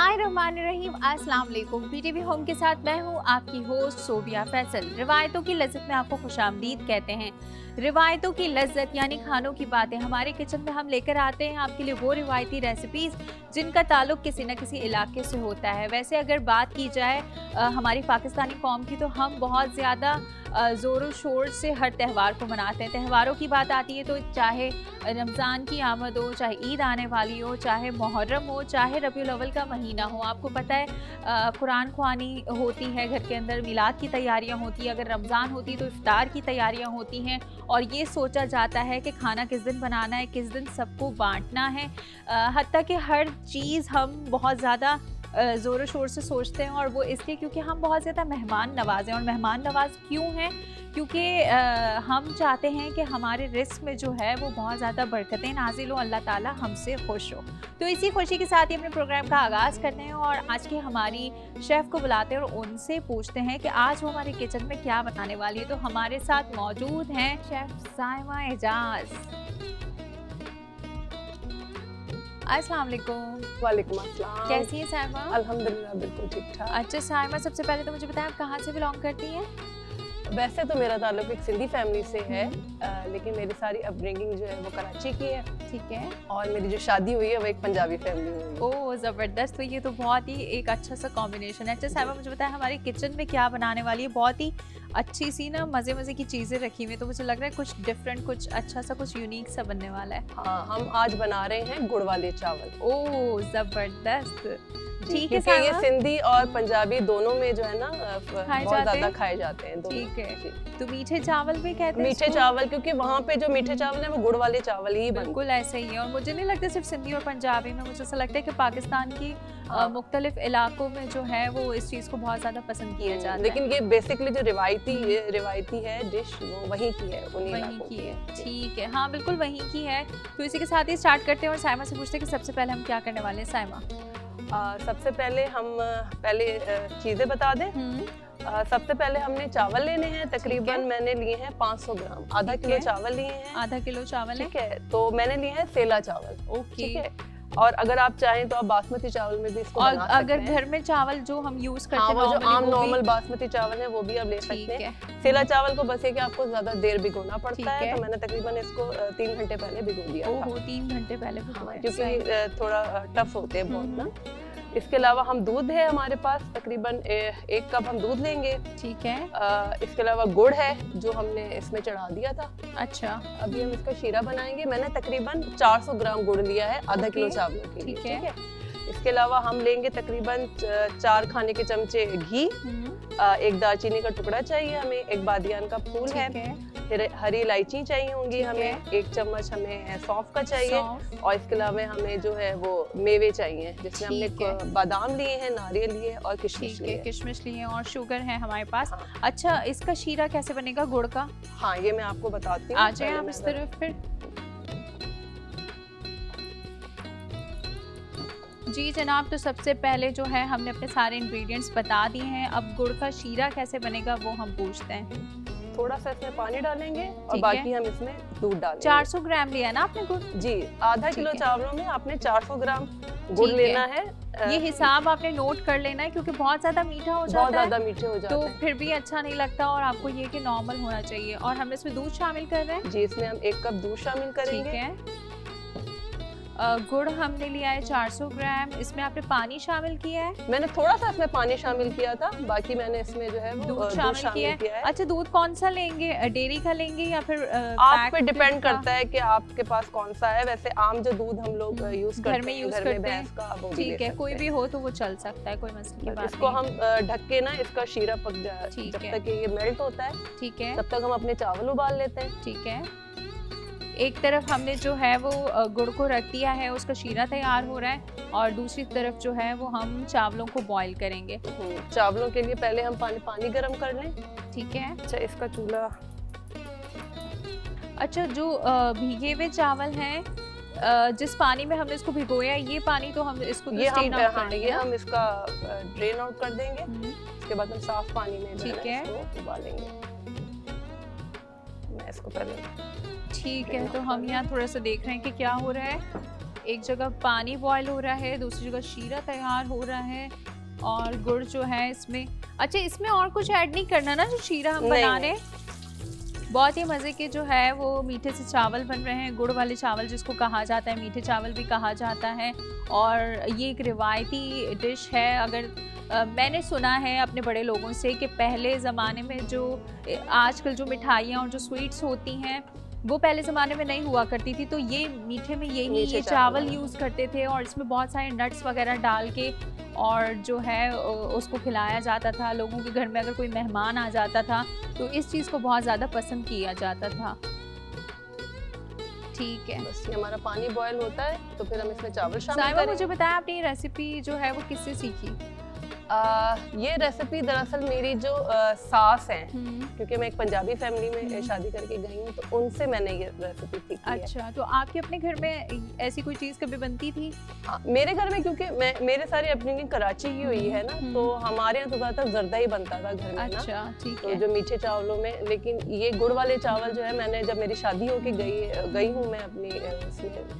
बिस्मिल्लाहिर्रहमानिर्रहीम। अस्सलाम वालेकुम। पीटीवी होम के साथ मैं हूँ आपकी होस्ट सोबिया फैसल। रिवायतों की लज्जत में आपको खुशामदीद कहते हैं। रिवायतों की लज्जत यानी खानों की बातें हमारे किचन में हम लेकर आते हैं आपके लिए वो रिवायती रेसिपीज़ जिनका ताल्लुक किसी न किसी इलाके से होता है। वैसे अगर बात की जाए हमारी पाकिस्तानी कौम की, तो हम बहुत ज़्यादा ज़ोर शोर से हर त्यौहार को मनाते हैं। त्यौहारों की बात आती है तो चाहे रमज़ान की आमद हो, चाहे ईद आने वाली हो, चाहे मुहर्रम हो, चाहे रबीउल अव्वल का महीना हो, आपको पता है कुरान ख्वानी होती है घर के अंदर, मिलाद की तैयारियां होती है, अगर रमज़ान होती है तो इफ्तार की तैयारियां होती हैं और ये सोचा जाता है कि खाना किस दिन बनाना है, किस दिन सबको बांटना है। हत्ता कि हर चीज़ हम बहुत ज़्यादा ज़ोर शोर से सोचते हैं, और वो इसलिए क्योंकि हम बहुत ज़्यादा मेहमान नवाज हैं। और मेहमान नवाज क्यों हैं? क्योंकि हम चाहते हैं कि हमारे रिस्क में जो है वो बहुत ज़्यादा बरकतें नाजिल हो, अल्लाह ताला हमसे खुश हो। तो इसी खुशी के साथ ही अपने प्रोग्राम का आगाज़ करते हैं और आज की हमारी शेफ़ को बुलाते हैं और उनसे पूछते हैं कि आज वो हमारे किचन में क्या बनाने वाली है। तो हमारे साथ मौजूद हैं शेफ़ साइमा एजाज। अस्सलाम वालेकुम। वालेकुम अस्सलाम। कैसी है साइमा? अल्हम्दुलिल्लाह बिल्कुल ठीक ठाक। अच्छा साइमा, सबसे पहले तो मुझे बताएं आप कहाँ से बिलोंग करती हैं? वैसे तो मेरा ताल्लुक एक सिंधी फैमिली से है, लेकिन मेरी सारी अपब्रिंगिंग जो है वो कराची की है। ठीक है। और मेरी जो शादी हुई है वो एक पंजाबी फैमिली हुई है। ओह ज़बरदस्त, तो ये तो बहुत ही एक अच्छा सा कॉम्बिनेशन है। अच्छा साइमा, मुझे बताएं हमारे किचन में क्या बनाने वाली है? बहुत ही अच्छी सी ना मज़े मज़े की चीज़ें रखी हुई है, तो मुझे लग रहा है कुछ डिफरेंट, कुछ अच्छा सा, कुछ यूनिक सा बनने वाला है। हाँ, हम आज बना रहे हैं गुड़ वाले चावल। ओह ज़बरदस्त, ठीक है। क्योंकि ये सिंधी और पंजाबी दोनों में जो है ना बहुत ज्यादा खाए जाते हैं। ठीक है, तो मीठे चावल भी कहते हैं मीठे चावल, क्योंकि वहाँ पे जो मीठे चावल है वो गुड़ वाले चावल ही बनते हैं। बिल्कुल ऐसे ही है। और मुझे नहीं लगता सिर्फ सिंधी और पंजाबी में, मुझे ऐसा लगता है कि पाकिस्तान की मुख्तलिफ इलाकों में जो है वो इस चीज़ को बहुत ज़्यादा पसंद किया जाता है। लेकिन ये बेसिकली जो रिवायती है डिश वो वहीं की है, वहीं की है। ठीक है, हाँ बिल्कुल वहीं की है। तो इसी के साथ ही स्टार्ट करते हैं और साइमा से पूछते हैं कि सबसे पहले हम क्या करने वाले हैं। साइमा, सबसे पहले हम चीज़ें बता दें। सबसे पहले हमने चावल लेने हैं, तकरीबन मैंने लिए हैं 500 ग्राम, आधा किलो चावल लिए हैं। आधा किलो चावल, ठीक है, तो मैंने लिए हैं सेला चावल। ओके, ठीक है। और अगर आप चाहें तो आप बासमती चावल में भी इसको बना सकते हैं। अगर घर में चावल जो हम यूज करते हैं, वो जो आम नॉर्मल बासमती चावल है वो भी आप ले सकते हैं। सेला चावल को बस ये कि आपको ज्यादा देर भिगोना पड़ता है, तो मैंने तकरीबन इसको 3 घंटे पहले भिगो दिया था। 3 घंटे पहले भिगोया, क्योंकि थोड़ा टफ होते हैं बहुत ना। इसके अलावा हम दूध है हमारे पास, तकरीबन 1 कप हम दूध लेंगे। ठीक है। इसके अलावा गुड़ है जो हमने इसमें चढ़ा दिया था। अच्छा, अभी हम इसका शीरा बनाएंगे। मैंने तकरीबन 400 ग्राम गुड़ लिया है आधा किलो चावलों के लिए। ठीक है। इसके अलावा हम लेंगे तकरीबन 4 खाने के चमचे घी, 1 दालचीनी का टुकड़ा चाहिए हमें, 1 बादियान का फूल है, फिर हरी इलायची चाहिए होंगी हमें, 1 चम्मच हमें सौंफ का चाहिए, और इसके अलावा हमें जो है वो मेवे चाहिए, जिसमें हमने बादाम लिए हैं, नारियल लिए और किशमिश लिए और शुगर है हमारे पास। अच्छा, इसका शीरा कैसे बनेगा गुड़ का? हाँ, ये मैं आपको बताती हूँ। आ जाए आप इस तरफ। फिर जी जनाब, तो सबसे पहले जो है हमने अपने सारे इंग्रेडिएंट्स बता दिए हैं। अब गुड़ का शीरा कैसे बनेगा वो हम पूछते हैं। थोड़ा सा इसमें पानी डालेंगे और बाकी हम इसमें दूध डालेंगे। 400 ग्राम लिया ना आपने गुड़? जी, आधा किलो चावलों में आपने 400 ग्राम गुड़ लेना है। ये हिसाब आपने नोट कर लेना है, क्योंकि बहुत ज्यादा मीठा हो जाता है, बहुत ज्यादा मीठे हो जाते हैं तो फिर भी अच्छा नहीं लगता, और आपको ये कि नॉर्मल होना चाहिए। और हम इसमें दूध शामिल कर रहे हैं। जी, इसमें हम 1 कप दूध शामिल करेंगे। ठीक है। गुड़ हमने लिया है 400 ग्राम, इसमें आपने पानी शामिल किया है? मैंने थोड़ा सा इसमें पानी शामिल किया था, बाकी मैंने इसमें जो है वो दूध शामिल किया है। अच्छा, दूध कौन सा लेंगे, डेयरी का लेंगे या फिर आप पे डिपेंड करता है कि आपके पास कौन सा है। वैसे आम जो दूध हम लोग यूज करते हैं घर में यूज करते हैं, ठीक है, कोई भी हो तो वो चल सकता है, कोई मसले की बात नहीं। इसको हम ढक के ना इसका शीरा पक जाए, जब तक ये मेल्ट होता है, ठीक है, तब तक हम अपने चावल उबाल लेते हैं। ठीक है। एक तरफ हमने जो है वो गुड़ को रख दिया है, उसका शीरा तैयार हो रहा है, और दूसरी तरफ जो है वो हम चावलों को बॉईल करेंगे। चावलों के लिए पहले हम पानी गर्म कर लें। ठीक है। अच्छा, इसका चूल्हा, अच्छा, जो भीगे हुए चावल हैं, जिस पानी में हमने इसको भिगोया, ये पानी तो हम इसको ड्रेन आउट कर देंगे। हम इसका ड्रेन आउट कर देंगे। इसके बाद हम साफ पानी में इसको उबालेंगे। मैं इसको पहले, ठीक है, तो हम यहाँ थोड़ा सा देख रहे हैं कि क्या हो रहा है। एक जगह पानी बॉयल हो रहा है, दूसरी जगह शीरा तैयार हो रहा है और गुड़ जो है इसमें। अच्छा, इसमें और कुछ ऐड नहीं करना ना, जो शीरा हम बना रहे हैं? बहुत ही मज़े के जो है वो मीठे से चावल बन रहे हैं, गुड़ वाले चावल जिसको कहा जाता है, मीठे चावल भी कहा जाता है। और ये एक रिवायती डिश है। अगर मैंने सुना है अपने बड़े लोगों से कि पहले ज़माने में जो आजकल जो मिठाइयाँ और जो स्वीट्स होती हैं वो पहले ज़माने में नहीं हुआ करती थी, तो ये मीठे में यही ये चावल यूज़ करते थे और इसमें बहुत सारे नट्स वगैरह डाल के और जो है उसको खिलाया जाता था। लोगों के घर में अगर कोई मेहमान आ जाता था तो इस चीज़ को बहुत ज़्यादा पसंद किया जाता था। ठीक है, बस ये हमारा पानी बॉयल होता है तो फिर हम इसमें चावल शामिल साहिबा करेंगे। मुझे बताया आपने ये रेसिपी जो है वो किससे सीखी? ये रेसिपी दरअसल मेरी जो सास हैं, क्योंकि मैं एक पंजाबी फैमिली में शादी करके गई हूँ, तो उनसे मैंने ये रेसिपी सीखी है। अच्छा, तो आपके अपने घर में ऐसी कोई चीज़ कभी बनती थी? हाँ, मेरे घर में क्योंकि मेरे सारी अपनी कराची की हुई है ना, तो हमारे यहाँ तो ज़्यादातर जर्दा ही बनता था घर में। अच्छा, ठीक तो है। जो मीठे चावलों में, लेकिन ये गुड़ वाले चावल जो है मैंने जब मेरी शादी होके गई हूँ मैं अपनी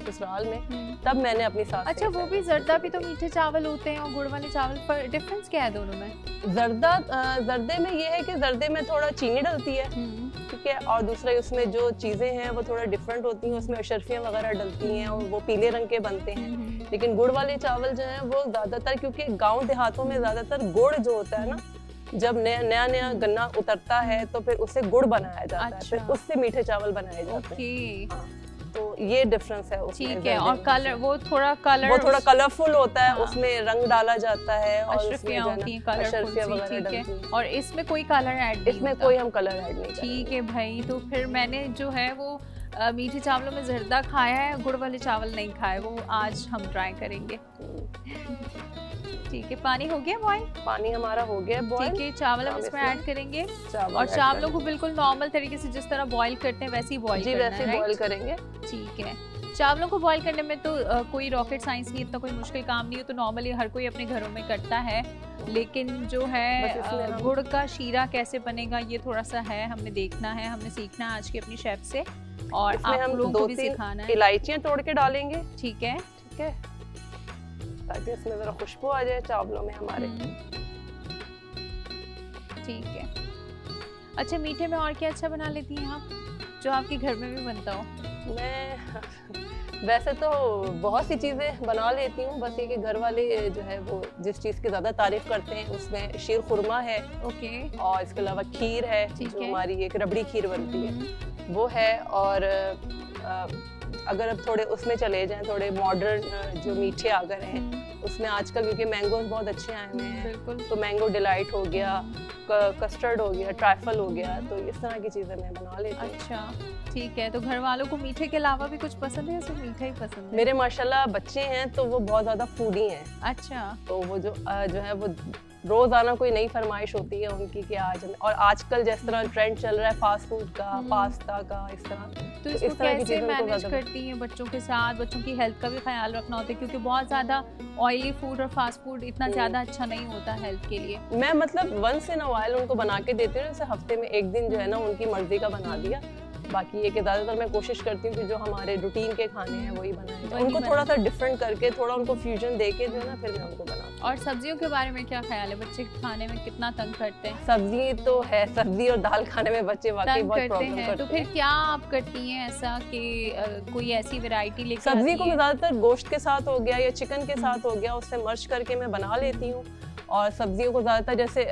ससुराल में, तब मैंने अपनी सास से। अच्छा, वो भी जर्दा भी तो मीठे चावल होते हैं और गुड़ वाले चावल, पर डिफरेंस क्या है दोनों में? जर्दे में ये है कि जर्दे में थोड़ा चीनी डलती है, ठीक है, और दूसरा उसमें जो चीजें हैं वो थोड़ा डिफरेंट होती हैं, उसमें अशरफियाँ वगैरह डलती हैं और वो पीले रंग के बनते हैं। लेकिन गुड़ वाले चावल जो हैं वो ज्यादातर, क्योंकि गांव देहातों में ज्यादातर गुड़ जो होता है ना, जब नया गन्ना उतरता है तो फिर उससे गुड़ बनाया जाता है, फिर उससे मीठे चावल बनाए जाते हैं। तो ये डिफरेंस है उसमें। ठीक है, और कलर वो थोड़ा कलरफुल होता है। हाँ। उसमें रंग डाला जाता है और अशरफियाँ होती हैं, कलरफुल, ठीक है। और इसमें कोई कलर ऐड नहीं, इसमें कोई हम कलर ऐड नहीं। ठीक है भाई, तो फिर मैंने जो है वो मीठे चावलों में जर्दा खाया है, गुड़ वाले चावल नहीं खाए, वो आज हम ट्राई करेंगे। ठीक है, पानी हो गया बॉईल? पानी हमारा हो गया बॉईल। ठीक है, चावल हम इसमें ऐड करेंगे और चावलों को बिल्कुल नॉर्मल तरीके से जिस तरह बॉईल करते हैं वैसे ही बॉईल करना है, वैसे बॉईल करेंगे। ठीक है, चावलों को बॉईल करने में तो कोई रॉकेट साइंस नहीं, इतना कोई मुश्किल काम नहीं है, तो नॉर्मली हर कोई अपने घरों में करता है। लेकिन जो है गुड़ का शीरा कैसे बनेगा ये थोड़ा सा है, हमने देखना है, हमने सीखना है आज की अपनी शेफ से, और आप लोगों को भी सिखाना है। इलायचियाँ तोड़ के डालेंगे, ठीक है, ठीक है, ताकि इसमें जरा खुशबू आ जाए चावलों में हमारे। ठीक है। अच्छा, मीठे में और क्या अच्छा बना लेती हैं आप जो आपके घर में भी बनता हो? मैं वैसे तो बहुत सी चीज़ें बना लेती हूँ, बस ये कि घर वाले जो है वो जिस चीज़ की ज़्यादा तारीफ करते हैं उसमें शीर खुरमा है, ओके, और इसके अलावा खीर है, जो हमारी एक रबड़ी खीर बनती है वो है, और अगर अब थोड़े उसमें चले जाएं, थोड़े मॉडर्न जो मीठे आ गए हैं उसमें आजकल, क्योंकि मैंगोज बहुत अच्छे आए हुए हैं, तो मैंगो डिलाइट हो गया, कस्टर्ड हो गया, ट्राइफल हो गया, तो इस तरह की चीज़ें मैं बना लेती हूँ। अच्छा, ठीक है, तो घर वालों को मीठे के अलावा भी कुछ पसंद है या सिर्फ मीठा ही पसंद है? मेरे माशाल्लाह बच्चे हैं तो वो बहुत ज़्यादा फूडी हैं। अच्छा, तो वो जो है वो रोजाना कोई नई फरमाइश होती है उनकी कि आज, और आजकल जिस तरह ट्रेंड चल रहा है फास्ट फूड का, पास्ता का, इस तरह, तो इसको कैसे मैनेज करती हैं बच्चों के साथ? बच्चों की हेल्थ का भी ख्याल रखना होता है, क्योंकि बहुत ज़्यादा ऑयली फूड और फास्ट फूड इतना ज़्यादा अच्छा नहीं होता हेल्थ के लिए। मैं मतलब वंस इन अ व्हाइल उनको बना के देती हूँ, जैसे हफ्ते में एक दिन जो है ना उनकी मर्जी का बना दिया, बाकी ये कि ज़्यादातर मैं कोशिश करती हूँ कि जो हमारे रूटीन के खाने हैं वही बनाएं, उनको थोड़ा सा डिफरेंट करके, थोड़ा उनको फ्यूजन देके जो है ना फिर मैं उनको बनाती हूँ। और सब्जियों के बारे में क्या ख्याल है? बच्चे खाने में कितना तंग करते हैं? सब्जी तो है, सब्जी और दाल खाने में बच्चे वाकई बहुत प्रॉब्लम करते हैं। तो फिर क्या आप करती हैं ऐसा कि कोई ऐसी वैरायटी लेकर? सब्जी को मैं ज़्यादातर गोश्त के साथ हो गया या चिकन के साथ हो गया, उससे मर्ज करके मैं बना लेती हूँ, और सब्जियों को ज़्यादातर जैसे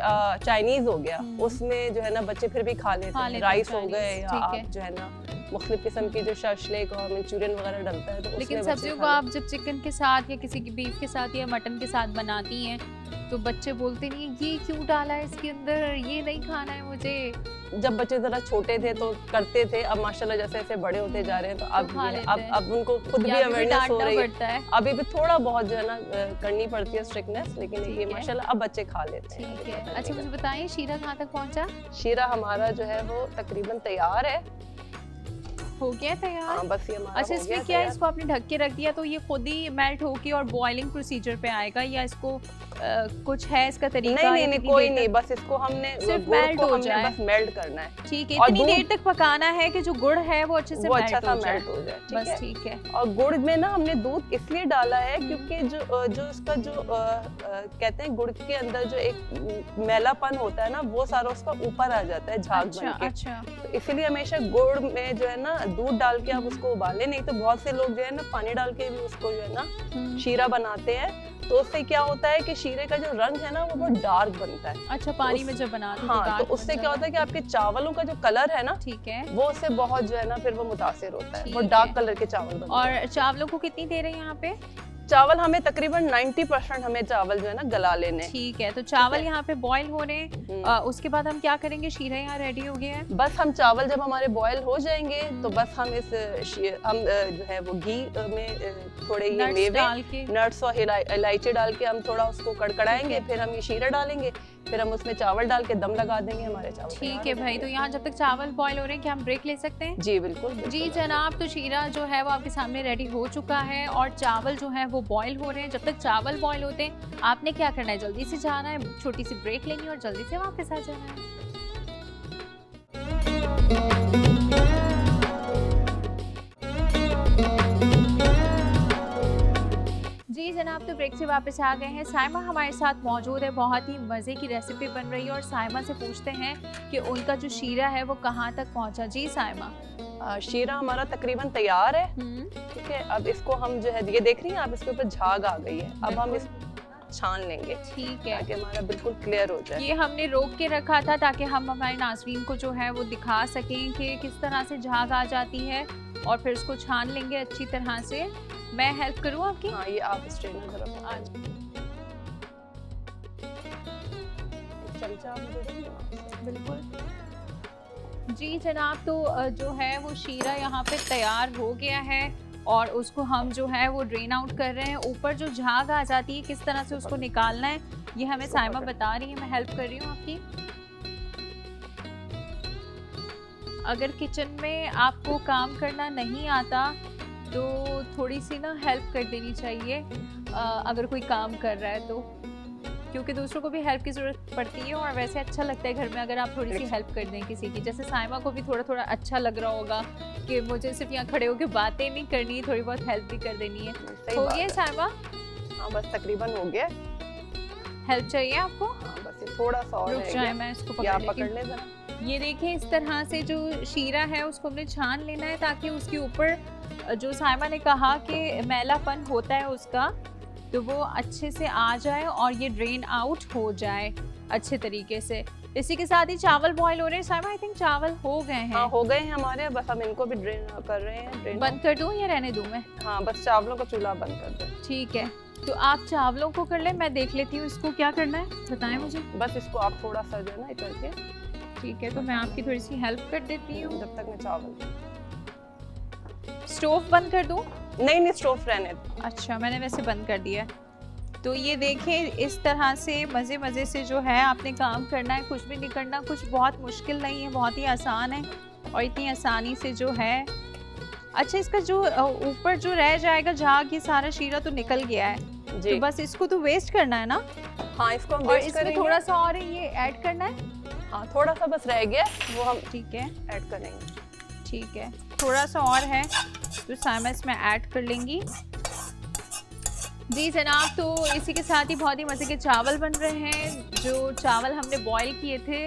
चाइनीज़ हो गया उसमें जो है ना बच्चे फिर भी खा लेते हैं, राइस हो गए या आप जो है ना मुख्तलिफ किस्म की जो शशलेक और मंचूरियन वगैरह डलता है, तो लेकिन सब्जियों को आप जब चिकन के साथ या किसी की बीफ के साथ या मटन के साथ बनाती हैं तो बच्चे बोलते नहीं ये क्यों डाला है इसके अंदर, ये नहीं खाना है मुझे। जब बच्चे जरा छोटे थे तो करते थे, अब माशाल्लाह जैसे जैसे बड़े होते जा रहे हैं तो अब उनको खुद भी अवेयरनेस हो रही है, अभी भी थोड़ा बहुत जो है ना करनी पड़ती है स्ट्रिक्टनेस, लेकिन ये माशाल्लाह अब बच्चे खा लेते हैं। ठीक है, अच्छा मुझे बताइए शीरा कहाँ तक पहुँचा? शीरा हमारा जो है वो तकरीबन तैयार है, हो गया तैयार। बस ये हमारा। अच्छा, इसमें क्या है, इसको आपने ढक के रख दिया तो ये खुद ही मेल्ट होके और बॉइलिंग प्रोसीजर पे आएगा, या इसको कुछ है इसका तरीका? नहीं नहीं कोई नहीं, बस इसको हमने सिर्फ गुड़ मेल्ट को हो हमने जाए, बस मेल्ट करना है। ठीक है, और इतनी देर तक पकाना है कि जो गुड़ है वो अच्छे से अच्छा सा मेल्ट हो जाए, बस ठीक है। और गुड़ में ना हमने दूध इसलिए डाला है क्योंकि जो इसका जो कहते हैं गुड़ के अंदर जो एक मैलापन होता है ना वो सारा उसका ऊपर आ जाता है झाग बन के। अच्छा। तो इसीलिए हमेशा गुड़ में जो है ना दूध डाल के आप उसको उबालें, नहीं तो बहुत से लोग जो है ना पानी डाल के भी उसको जो है ना शीरा बनाते हैं, तो उससे क्या होता है कि शीरे का जो रंग है ना वो बहुत डार्क बनता है। अच्छा, पानी में जब बनाते हैं हाँ, तो उससे क्या होता है कि आपके चावलों का जो कलर है ना, ठीक है, वो उससे बहुत जो है ना फिर वो मुतासिर होता है, वो डार्क कलर के चावल बनते हैं। और चावलों को कितनी देर है यहाँ पे? चावल हमें तकरीबन 90% हमें चावल जो है ना गला लेने। ठीक है, तो चावल यहाँ पे बॉईल हो रहे हैं, उसके बाद हम क्या करेंगे? शीरा यहाँ रेडी हो गया है। बस हम चावल जब हमारे बॉईल हो जाएंगे तो बस हम हम जो है वो घी में थोड़े ये मेवे, नट्स और इलायची डाल के हम थोड़ा उसको कड़कड़ाएंगे, फिर हम ये शीरा डालेंगे, फिर हम उसमें चावल डाल के दम लगा देंगे, हमारे चावल ठीक है भाई। तो यहाँ जब तक चावल बॉईल हो रहे हैं क्या हम ब्रेक ले सकते हैं? जी बिल्कुल, जी जनाब, तो शीरा जो है वो आपके सामने रेडी हो चुका है और चावल जो है वो बॉईल हो रहे हैं। जब तक चावल बॉईल होते हैं आपने क्या करना है? जल्दी से जाना है, छोटी सी ब्रेक लेनी है और जल्दी से वापस आ जाना है। जी जनाब, तो ब्रेक से वापस आ गए हैं। साइमा हमारे साथ मौजूद है, बहुत ही मज़े की रेसिपी बन रही है और साइमा से पूछते हैं कि उनका जो शीरा है वो कहाँ तक पहुँचा। जी साइमा। शीरा हमारा तकरीबन तैयार है, ठीक है। अब इसको हम जो है ये देख रही हैं आप, इसके ऊपर झाग आ गई है, अब हम इसको छान लेंगे, ठीक है, ताकि हमारा बिल्कुल क्लियर हो जाए। ये हमने रोक के रखा था ताकि हम हमारे नाज़रीन को जो है वो दिखा सकें कि किस तरह से झाग आ जाती है और फिर उसको छान लेंगे अच्छी तरह से। मैं हेल्प करूँ आपकी? हाँ, ये आप स्ट्रेनर जरा आज चमचा बिल्कुल। जी जनाब, तो जो है वो शीरा यहाँ पे तैयार हो गया है और उसको हम जो है वो ड्रेन आउट कर रहे हैं। ऊपर जो झाग आ जाती है किस तरह से उसको निकालना है ये हमें साइमा बता रही है, मैं हेल्प कर रही हूँ आपकी। अगर किचन में आपको काम करना नहीं आता तो थोड़ी सी ना हेल्प कर देनी चाहिए अगर कोई काम कर रहा है तो, क्योंकि दूसरों को भी हेल्प की ज़रूरत पड़ती है और वैसे अच्छा लगता है घर में अगर आप थोड़ी सी हेल्प कर दें किसी की। जैसे साइमा को भी थोड़ा थोड़ा अच्छा लग रहा होगा कि मुझे सिर्फ यहाँ खड़े होकर बातें नहीं करनी, थोड़ी बहुत हेल्प भी कर देनी है। हो गया साइमा? हाँ बस तकरीबन हो गया। हेल्प चाहिए आपको? हाँ बस ये थोड़ा सा और रुक जाए, मैं इसको पकड़ ले जरा। ये देखिए, इस तरह से जो शीरा है उसको हमने छान लेना है ताकि उसके ऊपर जो साइमा ने कहा कि मैलापन होता है उसका, तो वो अच्छे से आ जाए और ये ड्रेन आउट हो जाए अच्छे तरीके से। इसी के साथ ही चावल बॉईल हो रहे हैं। साइमा, आई थिंक चावल हो गए हैं। हाँ हो गए हैं हमारे, बस हम इनको भी ड्रेन कर रहे हैं। बंद कर दूं या रहने दूं मैं? हाँ बस चावलों का चूल्हा बंद कर दें। ठीक है, तो आप चावलों को कर लें, मैं देख लेती हूँ इसको क्या करना है, बताएं मुझे। बस इसको आप थोड़ा सा जो है ना करके। ठीक है, तो मैं आपकी थोड़ी सी हेल्प कर देती हूँ जब तक मैं चावल। स्टोव बंद कर दूं? नहीं स्टोव रहने। अच्छा, मैंने वैसे बंद कर दिया। तो ये देखें, इस तरह से मज़े मज़े से जो है आपने काम करना है, कुछ भी नहीं करना, कुछ बहुत मुश्किल नहीं है, बहुत ही आसान है और इतनी आसानी से जो है। अच्छा, इसका जो ऊपर जो रह जाएगा झाग, ये सारा शीरा तो निकल गया है जी। तो बस इसको तो वेस्ट करना है ना? हाँ, इसको हम वेस्ट करेंगे। थोड़ा सा और ये ऐड करना है। हाँ, थोड़ा सा बस रह गया, वो हम ठीक है ऐड करेंगे। ठीक है, थोड़ा सा और है तो साइमा इसमें ऐड कर लेंगी। जी जनाब, तो इसी के साथ ही बहुत ही मज़े के चावल बन रहे हैं। जो चावल हमने बॉईल किए थे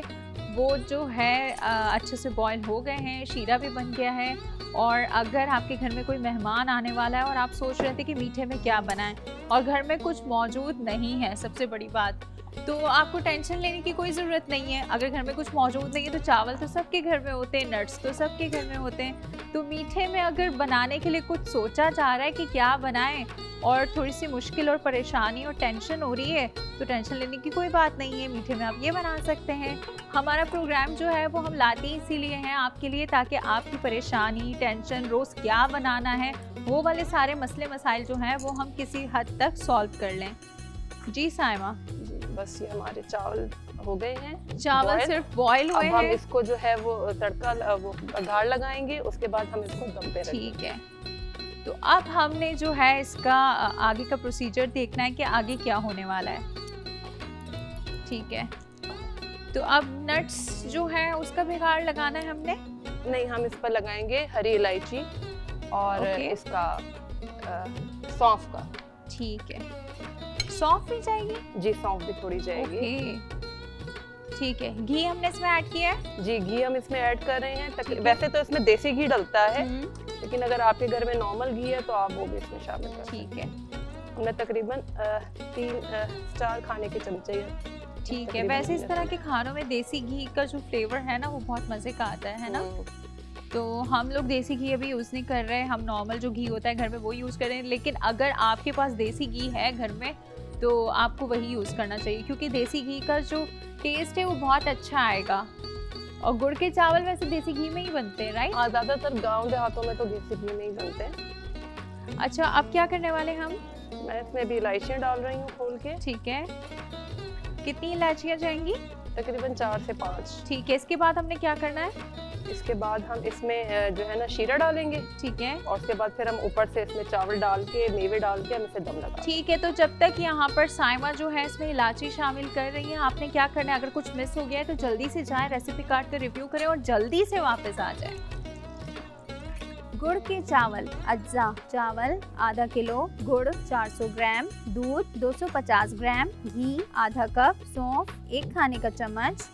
वो जो है अच्छे से बॉईल हो गए हैं, शीरा भी बन गया है। और अगर आपके घर में कोई मेहमान आने वाला है और आप सोच रहे थे कि मीठे में क्या बनाएं और घर में कुछ मौजूद नहीं है, सबसे बड़ी बात, तो आपको टेंशन लेने की कोई ज़रूरत नहीं है। अगर घर में कुछ मौजूद नहीं है तो चावल तो सबके घर में होते हैं, नट्स तो सबके घर में होते हैं। तो मीठे में अगर बनाने के लिए कुछ सोचा जा रहा है कि क्या बनाएं और थोड़ी सी मुश्किल और परेशानी और टेंशन हो रही है, तो टेंशन लेने की कोई बात नहीं है। मीठे में आप ये बना सकते हैं। हमारा प्रोग्राम जो है वो हम लाते ही इसीलिए हैं आपके लिए, ताकि आपकी परेशानी, टेंशन, रोज़ क्या बनाना है, वो वाले सारे मसले मसाइल जो हैं वो हम किसी हद तक सॉल्व कर लें। जी साइमा। बस ये हमारे चावल हो गए हैं। चावल सिर्फ बॉईल हुए हैं। हम इसको जो है वो तड़का वो बघार लगाएंगे, उसके बाद हम इसको दम पे रखेंगे। ठीक है, तो अब हमने जो है इसका आगे का प्रोसीजर देखना है कि आगे क्या होने वाला है। ठीक है, तो अब नट्स जो है उसका बिगाड़ लगाना है हमने? नहीं, हम इस पर लगाएंगे हरी इलायची और इसका सौंफ का। ठीक है, सौंफ भी जाएगी? जी, सौंफ भी थोड़ी जाएगी। ठीक है, घी हमने इसमें ऐड किया है? जी, घी हम इसमें ऐड कर रहे हैं। वैसे तो इसमें देसी घी डलता है, लेकिन अगर आपके घर में नॉर्मल घी है तो आप वो भी इसमें शामिल कर। ठीक है, हमने तकरीबन 3-4 खाने के चमचे। ठीक है, वैसे इस तरह के खानों में देसी घी का जो फ्लेवर है ना वो बहुत मजे का आता है ना? तो हम लोग देसी घी अभी यूज़ नहीं कर रहे हैं, हम नॉर्मल जो घी होता है घर में वो यूज़ कर रहे हैं। लेकिन अगर आपके पास देसी घी है घर में तो आपको वही यूज़ करना चाहिए, क्योंकि देसी घी का जो टेस्ट है वो बहुत अच्छा आएगा। और गुड़ के चावल वैसे देसी घी में ही बनते हैं, राइट? हाँ, ज़्यादातर गाँव देहातों में तो देसी घी में ही बनते हैं। अच्छा, अब क्या करने वाले हम? मैं इसमें भी इलायचियाँ डाल रही हूँ खोल के। ठीक है, कितनी इलायचियाँ जाएंगी? तकरीबन 4 से 5। ठीक है, इसके बाद हमने क्या करना है? इसके बाद हम इसमें जो है ना शीरा डालेंगे। ठीक है, और उसके बाद फिर हम ऊपर से इसमें चावल डाल के, मेवे डाल के हम इसे दम लगा। ठीक है, तो जब तक यहाँ पर साइमा जो है इसमें इलायची शामिल कर रही है, आपने क्या करना है? अगर कुछ मिस हो गया है तो जल्दी से जाएं, रेसिपी कार्ड कर रिव्यू करें और जल्दी से वापस आ जाएं। गुड़ के चावल अज्जा। चावल आधा किलो, गुड़ 400 ग्राम, दूध 250 ग्राम, घी आधा कप, सौंफ 1 खाने का चम्मच,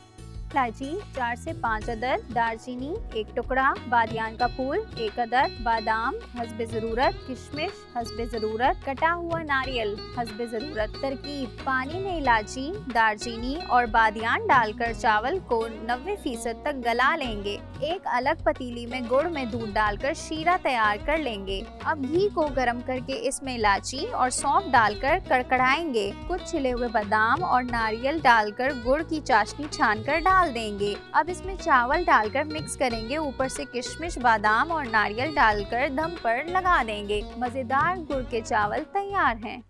इलायची 4 से 5 अदद, दालचीनी 1 टुकड़ा, बादियान का फूल 1 अदद, बादाम हस्बे ज़रूरत, किशमिश हस्बे ज़रूरत, कटा हुआ नारियल हस्बे ज़रूरत। तरकीब: पानी में इलायची, दालचीनी और बादियान डालकर चावल को 90% तक गला लेंगे। एक अलग पतीली में गुड़ में दूध डालकर शीरा तैयार कर लेंगे। अब घी को गर्म करके इसमें इलायची और सौंफ डालकर कड़कड़ाएंगे। कुछ छिले हुए बादाम और नारियल डालकर गुड़ की चाशनी छानकर डाल देंगे। अब इसमें चावल डालकर मिक्स करेंगे। ऊपर से किशमिश, बादाम और नारियल डालकर दम पर लगा देंगे। मजेदार गुड़ के चावल तैयार हैं।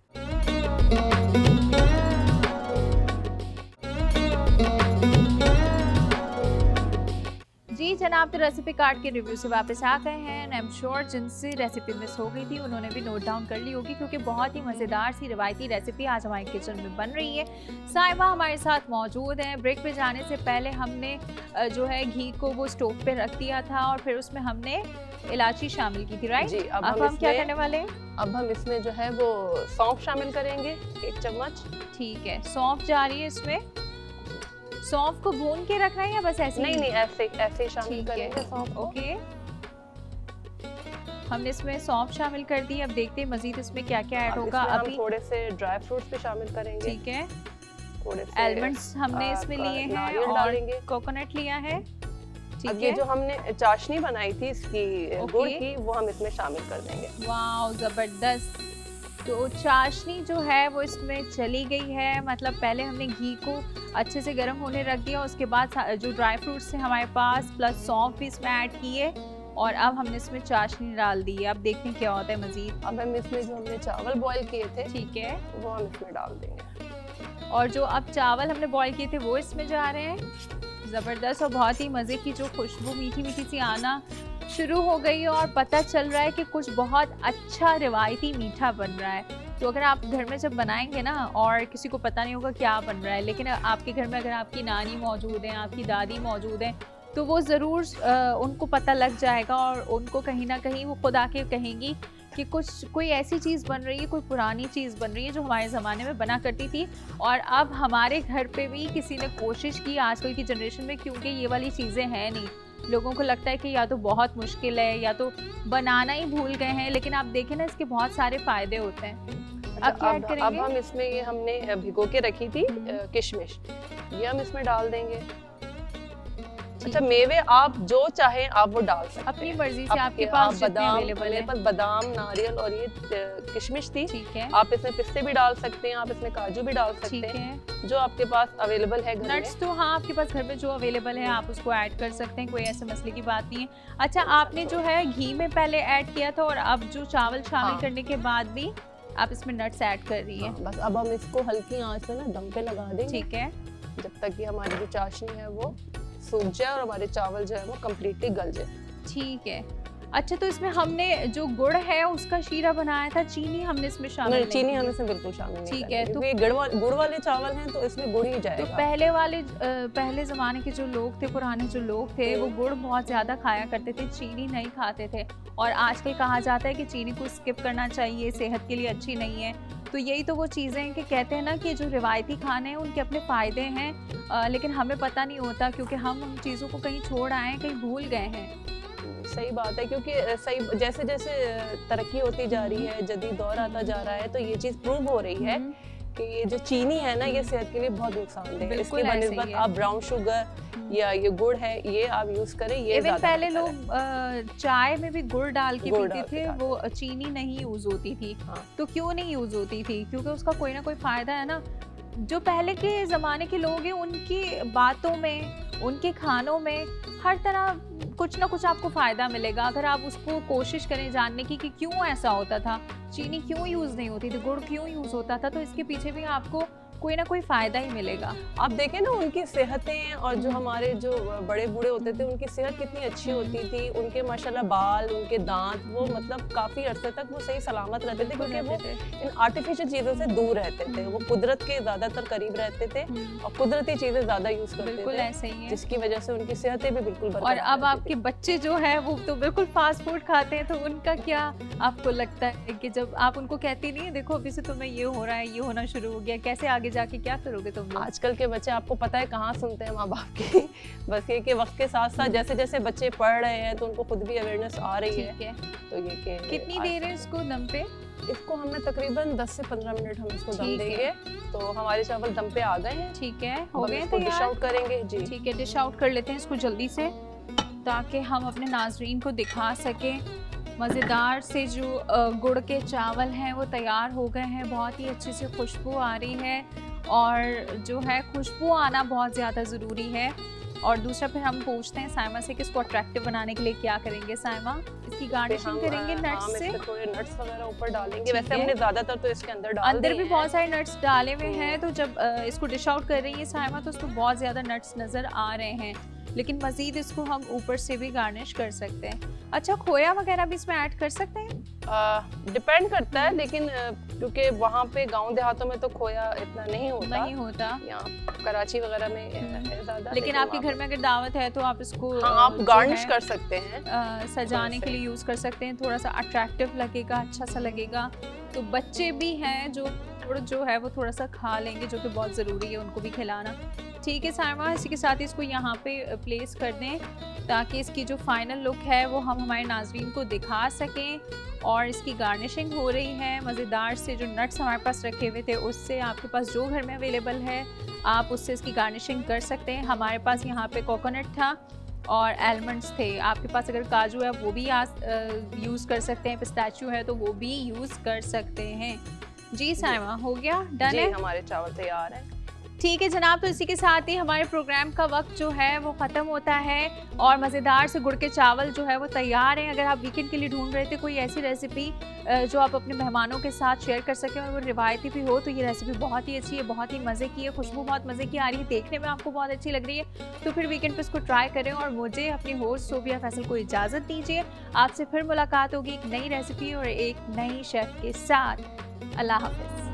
जी जनाब, तो रेसिपी कार्ड के रिव्यू से वापस आ गए हैं। आई एम श्योर जिनसे रेसिपी मिस हो गई थी उन्होंने भी नोट डाउन कर ली होगी, क्योंकि बहुत ही मज़ेदार सी रिवायती रेसिपी आज हमारे किचन में बन रही है। साइमा हमारे साथ मौजूद हैं। ब्रेक पे जाने से पहले हमने जो है घी को वो स्टोव पे रख दिया था और फिर उसमें हमने इलायची शामिल की थी, राइट? जी, अब हम क्या करने वाले हैं? अब हम इसमें जो है वो सौंफ शामिल करेंगे 1 चम्मच। ठीक है, सौंफ जा रही है इसमें। सौंफ को भून के रखना है या बस ऐसे? नहीं, ऐसे ही शामिल करेंगे सौंफ। ओके, हमने इसमें सौंफ शामिल कर दी। अब देखते हैं मजीद इसमें क्या क्या ऐड होगा। अभी हम थोड़े से ड्राई फ्रूट्स भी शामिल करेंगे। ठीक है, थोड़े से आलमंड्स हमने इसमें लिए हैं और कोकोनट लिया है। अब ये जो हमने चाशनी बनाई थी इसकी गुड़ की, वो हम इसमें शामिल कर देंगे। वाओ, जबरदस्त। तो चाशनी जो है वो इसमें चली गई है, मतलब पहले हमने घी को अच्छे से गर्म होने रख दिया, उसके बाद जो ड्राई फ्रूट्स थे हमारे पास प्लस सौंफ भी इसमें ऐड किए और अब हमने इसमें चाशनी डाल दी है। अब देखते हैं क्या होता है मजीद। अब हम इसमें जो हमने चावल बॉईल किए थे, ठीक है, वो हम इसमें डाल देंगे। और जो अब चावल हमने बॉईल किए थे वो इसमें जा रहे हैं। ज़बरदस्त, और बहुत ही मज़े की जो खुशबू मीठी मीठी सी आना शुरू हो गई है और पता चल रहा है कि कुछ बहुत अच्छा रिवायती मीठा बन रहा है। तो अगर आप घर में जब बनाएंगे ना, और किसी को पता नहीं होगा क्या बन रहा है, लेकिन आपके घर में अगर आपकी नानी मौजूद हैं, आपकी दादी मौजूद हैं, तो वो ज़रूर उनको पता लग जाएगा और उनको कहीं ना कहीं वो खुद आके कहेंगी कि कोई ऐसी चीज़ बन रही है, कोई पुरानी चीज़ बन रही है जो हमारे ज़माने में बना करती थी और अब हमारे घर पे भी किसी ने कोशिश की आजकल की जनरेशन में, क्योंकि ये वाली चीज़ें हैं नहीं। लोगों को लगता है कि या तो बहुत मुश्किल है या तो बनाना ही भूल गए हैं, लेकिन आप देखें ना इसके बहुत सारे फ़ायदे होते हैं। अब क्या ऐड करेंगे? अब हम इसमें ये हमने भिगो के रखी थी किशमिश, ये हम इसमें डाल देंगे। अच्छा, मेवे आप जो चाहें आप वो डाल सकते हैं अपनी मर्जी से। आपके पास बादाम, अवेलेबल है। मेरे पास बादाम, नारियल और ये किशमिश थी। ठीक है, आप इसमें पिस्ते भी डाल सकते हैं, आप इसमें काजू भी डाल सकते हैं, जो आपके पास अवेलेबल है घर में। नट्स तो हाँ, आपके पास घर में जो अवेलेबल है आप उसको ऐड कर सकते हैं, कोई ऐसे मसले की बात नहीं है। अच्छा, आपने जो है घी में पहले ऐड किया था और अब जो चावल शामिल करने के बाद भी आप इसमें नट्स ऐड कर रही है। बस अब हम इसको हल्की आंच पे ना दम पे लगा देंगे। ठीक है, जब तक कि हमारी जो चाशनी है वो सूख जाए और हमारे चावल जो है वो कम्प्लीटली गल जाए। ठीक है। अच्छा, तो इसमें हमने जो गुड़ है उसका शीरा बनाया था, चीनी हमने इसमें शामिल नहीं, नहीं चीनी की। हम इसमें बिल्कुल शामिल नहीं ठीक करेंगे, है, तो क्योंकि गुड़ वाले चावल हैं तो इसमें गुड़ ही तो जाएगा। पहले ज़माने के जो लोग थे, पुराने जो लोग थे, वो गुड़ बहुत ज़्यादा खाया करते थे, चीनी नहीं खाते थे। और आजकल कहा जाता है कि चीनी को स्किप करना चाहिए, सेहत के लिए अच्छी नहीं है। तो यही तो वो चीज़ें हैं कि कहते हैं ना कि जो रिवायती खाने हैं उनके अपने फ़ायदे हैं, लेकिन हमें पता नहीं होता क्योंकि हम उन चीज़ों को कहीं छोड़ आए हैं, कहीं भूल गए हैं। सही बात है, क्योंकि सही जैसे जैसे तरक्की होती जा रही है, जदीद दौर आता जा रहा है, तो ये चीज़ प्रूव हो रही है कि ये जो चीनी है ना, ये सेहत के लिए बहुत नुकसानदेह है। इसके बनिस्बत आप ब्राउन शुगर या ये गुड़ है, ये आप यूज करें, ये इवन ज़्यादा पहले बेहतर है। लोग चाय में भी गुड़ डाल के गुड़ पीते डाल के थे, खाते वो चीनी नहीं यूज होती थी। हाँ। तो क्यों नहीं यूज होती थी? क्योंकि उसका कोई ना कोई फायदा है ना। जो पहले के ज़माने के लोग हैं, उनकी बातों में, उनके खानों में हर तरह कुछ ना कुछ आपको फ़ायदा मिलेगा अगर आप उसको कोशिश करें जानने की कि क्यों ऐसा होता था, चीनी क्यों यूज़ नहीं होती थी, गुड़ क्यों यूज़ होता था। तो इसके पीछे भी आपको कोई ना कोई फ़ायदा ही मिलेगा। आप देखें ना उनकी सेहतें, और जो हमारे जो बड़े बूढ़े होते थे उनकी सेहत कितनी अच्छी होती थी, उनके माशाल्लाह बाल, उनके दांत, वो मतलब काफ़ी अरसे तक वो सही सलामत रहते थे, क्योंकि वो इन आर्टिफिशियल चीज़ों से दूर रहते थे, वो कुदरत के ज़्यादातर करीब रहते थे और कुदरती चीज़ें ज़्यादा यूज़ करते बिल्कुल थे, ऐसे ही है। जिसकी वजह से उनकी सेहतें भी बिल्कुल और बरकरार अब रहती आपके बच्चे जो है वो तो बिल्कुल फास्ट फूड खाते हैं, तो उनका क्या आपको लगता है कि जब आप उनको कहती नहीं है देखो अभी से तुम्हें ये हो रहा है, ये होना शुरू हो गया, कैसे आगे जाके क्या करोगे तुम लोग? आजकल के बच्चे आपको पता है कहाँ सुनते हैं माँ बाप की। बस ये कि वक्त के साथ साथ जैसे जैसे बच्चे पढ़ रहे हैं तो उनको खुद भी अवेयरनेस आ रही है। ठीक है। तो ये कि कितनी देर है इसको दम पे? इसको हमने तकरीबन 10 से 15 मिनट हम इसको दम ठीक है। देंगे। तो हमारे चावल दम पे आ गए हैं। ठीक है, हो हम गए इसको डिश तैयार? आउट करेंगे जी। ठीक है, डिश आउट कर लेते हैं इसको जल्दी से, ताकि हम अपने नाजरीन को दिखा सकें। मज़ेदार से जो गुड़ के चावल हैं वो तैयार हो गए हैं, बहुत ही अच्छी सी खुशबू आ रही है, और जो है खुशबू आना बहुत ज़्यादा ज़रूरी है। और दूसरा फिर हम पूछते हैं साइमा से कि इसको अट्रैक्टिव बनाने के लिए क्या करेंगे। साइमा, इसकी गार्निशिंग करेंगे नट्स से? थोड़े नट्स वगैरह ऊपर डालेंगे। ठीक वैसे है। हमने ज्यादातर तो इसके अंदर डाल अंदर दिए भी हैं। बहुत सारे नट्स डाले हुए हैं, तो जब इसको डिश आउट कर रही है साइमा तो उसको बहुत ज़्यादा नट्स नज़र आ रहे हैं, लेकिन मज़ीद इसको हम ऊपर से भी गार्निश कर सकते हैं। अच्छा, खोया वगैरह भी इसमें ऐड कर सकते हैं? डिपेंड करता है, लेकिन क्योंकि वहाँ पे गांव देहातों में तो खोया इतना नहीं होता, यहाँ कराची वगैरह में है ज़्यादा। लेकिन आपके घर में अगर दावत है तो आप इसको आप गार्निश कर सकते हैं, सजाने के लिए यूज़ कर सकते हैं, थोड़ा सा अट्रैक्टिव लगेगा, अच्छा सा लगेगा। तो बच्चे भी हैं जो है वो थोड़ा सा खा लेंगे, जो कि बहुत ज़रूरी है उनको भी खिलाना। ठीक है साइमा, इसी के साथ इसको यहाँ पे प्लेस कर दें, ताकि इसकी जो फाइनल लुक है वो हम हमारे नाजरीन को दिखा सकें। और इसकी गार्निशिंग हो रही है मज़ेदार से, जो नट्स हमारे पास रखे हुए थे उससे, आपके पास जो घर में अवेलेबल है आप उससे इसकी गार्निशिंग कर सकते हैं। हमारे पास यहाँ पे कोकोनट था और आलमंड्स थे, आपके पास अगर काजू है वो भी यूज़ कर सकते हैं, पिस्ताचियो है तो वो भी यूज़ कर सकते हैं। जी साइमा, हो गया, डन है? हमारे चावल तैयार है। ठीक है जनाब, तो इसी के साथ ही हमारे प्रोग्राम का वक्त जो है वो ख़त्म होता है, और मज़ेदार से गुड़ के चावल जो है वो तैयार हैं। अगर आप वीकेंड के लिए ढूंढ रहे थे कोई ऐसी रेसिपी जो आप अपने मेहमानों के साथ शेयर कर सकें और वो रिवायती भी हो, तो ये रेसिपी बहुत ही अच्छी है, बहुत ही मज़े की है, खुशबू बहुत मज़े की आ रही है, देखने में आपको बहुत अच्छी लग रही है। तो फिर वीकेंड पर इसको ट्राई करें, और मुझे अपनी होस्ट सोबिया फैसल को इजाज़त दीजिए। आपसे फिर मुलाकात होगी एक नई रेसिपी और एक नई शेफ़ के साथ। अल्लाह हाफ़िज़।